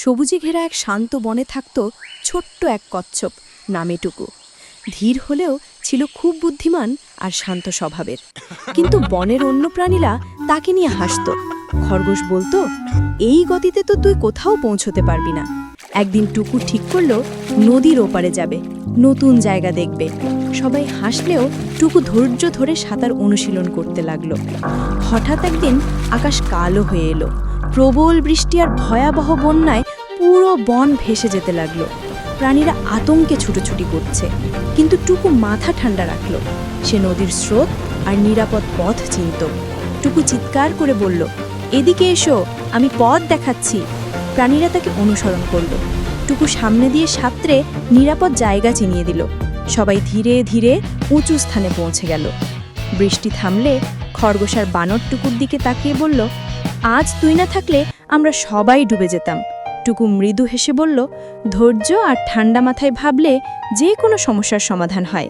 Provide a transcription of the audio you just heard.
সবুজে ঘেরা এক শান্ত বনে থাকত ছোট্ট এক কচ্ছপ নামে টুকু। ধীর হলেও ছিল খুব বুদ্ধিমান আর শান্ত স্বভাবের। কিন্তু বনের অন্য প্রাণীরা তাকে নিয়ে হাসত। খরগোশ বলতো, এই গতিতে তো তুই কোথাও পৌঁছতে পারবি না। একদিন টুকু ঠিক করল নদীর ওপারে যাবে, নতুন জায়গা দেখবে। সবাই হাসলেও টুকু ধৈর্য ধরে সাঁতার অনুশীলন করতে লাগলো। হঠাৎ একদিন আকাশ কালো হয়ে এলো। প্রবল বৃষ্টি আর ভয়াবহ বন্যায় পুরো বন ভেসে যেতে লাগলো। প্রাণীরা আতঙ্কে ছুটোছুটি করছে, কিন্তু টুকু মাথা ঠান্ডা রাখল। সে নদীর স্রোত আর নিরাপদ পথ চিনত। টুকু চিৎকার করে বলল, এদিকে এসো, আমি পথ দেখাচ্ছি। প্রাণীরা তাকে অনুসরণ করল। টুকু সামনে দিয়ে সাঁতরে নিরাপদ জায়গা চিনিয়ে দিল। সবাই ধীরে ধীরে উঁচু স্থানে পৌঁছে গেল। বৃষ্টি থামলে খরগোশ আর বানর টুকুর দিকে তাকিয়ে বলল, আজ তুই না থাকলে আমরা সবাই ডুবে যেতাম। টুকু মৃদু হেসে বলল, ধৈর্য আর ঠান্ডা মাথায় ভাবলে যে কোনো সমস্যার সমাধান হয়।